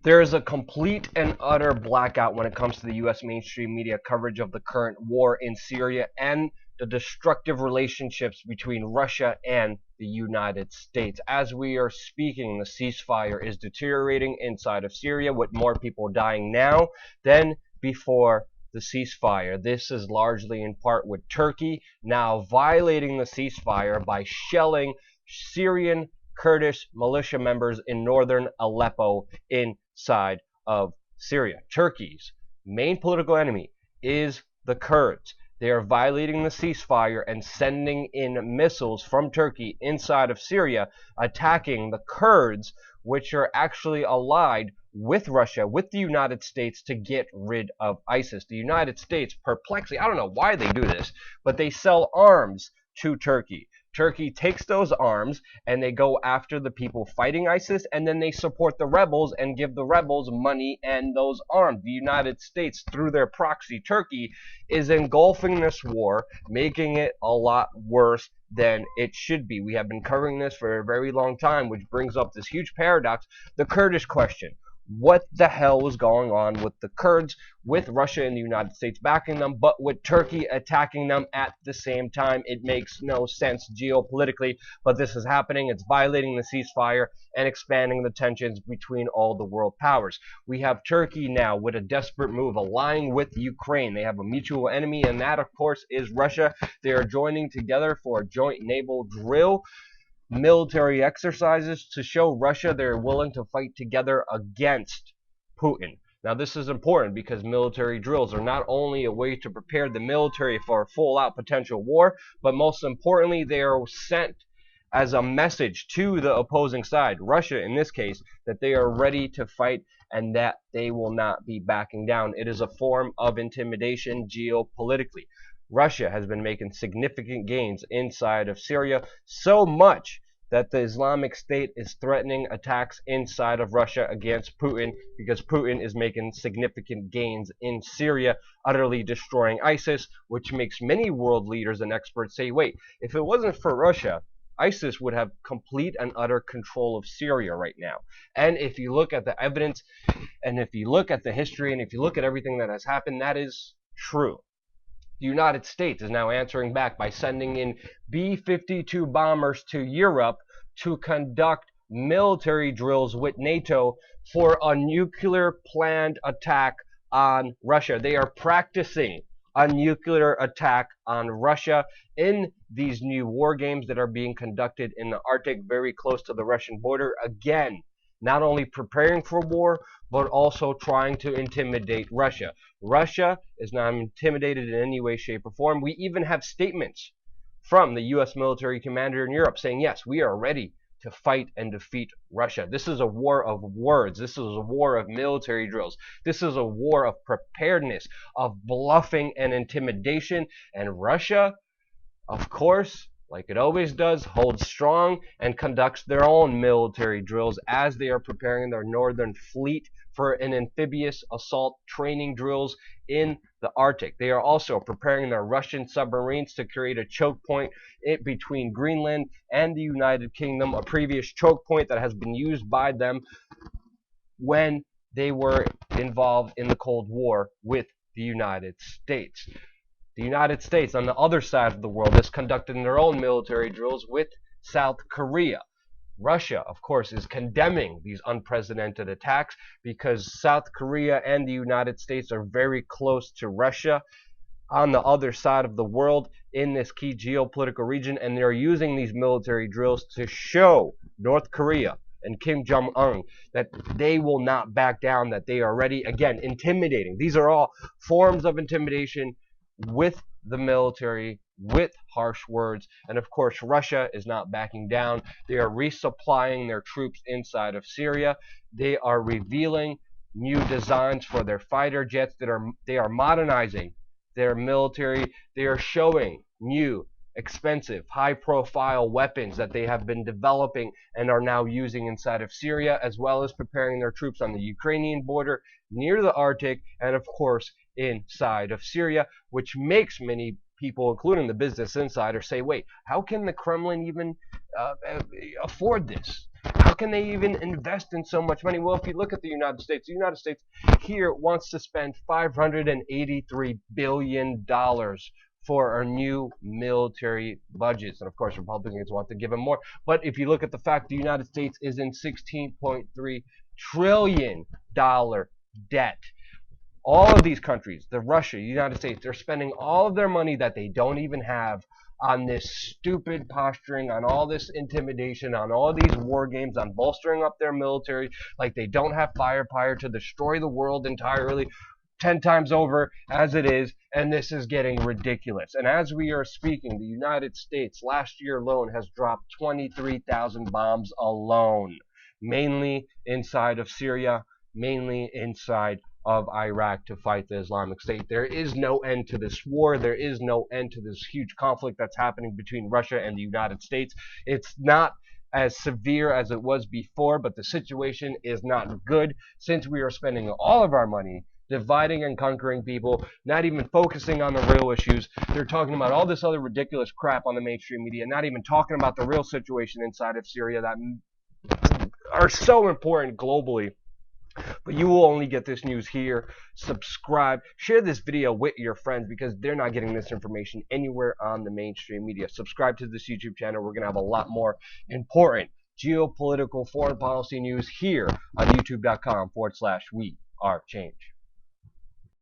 There is a complete and utter blackout when it comes to the U.S. mainstream media coverage of the current war in Syria and the destructive relationships between Russia and the United States. As we are speaking, the ceasefire is deteriorating inside of Syria, with more people dying now than before the ceasefire. This is largely in part with Turkey now violating the ceasefire by shelling Syrian Kurdish militia members in northern Aleppo inside of Syria. Turkey's main political enemy is the Kurds. They are violating the ceasefire and sending in missiles from Turkey inside of Syria, attacking the Kurds, which are actually allied with Russia, with the United States, to get rid of ISIS. The United States, perplexing, I don't know why they do this, but they sell arms to Turkey. Turkey takes those arms and they go after the people fighting ISIS, and then they support the rebels and give the rebels money and those arms. The United States, through their proxy Turkey, is engulfing this war, making it a lot worse than it should be. We have been covering this for a very long time, which brings up this huge paradox, the Kurdish question. What the hell was going on with the Kurds, with Russia and the United States backing them, but with Turkey attacking them at the same time? It makes no sense geopolitically, but this is happening. It's violating the ceasefire and expanding the tensions between all the world powers. We have Turkey now with a desperate move, allying with Ukraine. They have a mutual enemy, and that, of course, is Russia. They are joining together for a joint naval drill, military exercises, to show Russia they're willing to fight together against Putin. Now, this is important because military drills are not only a way to prepare the military for a full-out potential war, but most importantly, they are sent as a message to the opposing side, Russia in this case, that they are ready to fight and that they will not be backing down. It is a form of intimidation geopolitically. Russia has been making significant gains inside of Syria, so much that the Islamic State is threatening attacks inside of Russia against Putin, because Putin is making significant gains in Syria, utterly destroying ISIS, which makes many world leaders and experts say, wait, if it wasn't for Russia, ISIS would have complete and utter control of Syria right now. And if you look at the evidence, and if you look at the history, and if you look at everything that has happened, that is true. The United States is now answering back by sending in B-52 bombers to Europe to conduct military drills with NATO for a nuclear planned attack on Russia. They are practicing a nuclear attack on Russia in these new war games that are being conducted in the Arctic, very close to the Russian border. Again, not only preparing for war, but also trying to intimidate Russia. Russia is not intimidated in any way, shape, or form. We even have statements from the U.S. military commander in Europe saying, yes, we are ready to fight and defeat Russia. This is a war of words. This is a war of military drills. This is a war of preparedness, of bluffing and intimidation. And Russia, of course, like it always does, holds strong and conducts their own military drills as they are preparing their northern fleet for an amphibious assault training drills in the Arctic. They are also preparing their Russian submarines to create a choke point between Greenland and the United Kingdom, a previous choke point that has been used by them when they were involved in the Cold War with the United States. The United States, on the other side of the world, is conducting their own military drills with South Korea. Russia, of course, is condemning these unprecedented attacks because South Korea and the United States are very close to Russia on the other side of the world in this key geopolitical region, and they're using these military drills to show North Korea and Kim Jong-un that they will not back down, that they are ready. Again, intimidating. These are all forms of intimidation with the military, with harsh words, and of course Russia is not backing down. They are resupplying their troops inside of Syria. They are revealing new designs for their fighter jets. They are modernizing their military. They are showing new, expensive, high-profile weapons that they have been developing and are now using inside of Syria, as well as preparing their troops on the Ukrainian border, near the Arctic, and of course inside of Syria, which makes many people, including the Business Insider, say, wait, how can the Kremlin even afford this? How How can they even invest in so much money? Well, if you look at the United States here wants to spend $583 billion for our new military budgets. And of course, Republicans want to give them more. But if you look at the fact the United States is in $16.3 trillion debt. All of these countries, the Russia, United States, they're spending all of their money that they don't even have on this stupid posturing, on all this intimidation, on all these war games, on bolstering up their military like they don't have firepower to destroy the world entirely 10 times over as it is, and this is getting ridiculous. And as we are speaking, the United States last year alone has dropped 23,000 bombs alone, mainly inside of Syria, mainly inside of Iraq to fight the Islamic State. There is no end to this war. There is no end to this huge conflict that's happening between Russia and the United States. It's not as severe as it was before, but the situation is not good since we are spending all of our money dividing and conquering people, not even focusing on the real issues. They're talking about all this other ridiculous crap on the mainstream media, not even talking about the real situation inside of Syria that are so important globally. But you will only get this news here. Subscribe, share this video with your friends because they're not getting this information anywhere on the mainstream media. Subscribe to this YouTube channel. We're going to have a lot more important geopolitical foreign policy news here on youtube.com/we are change.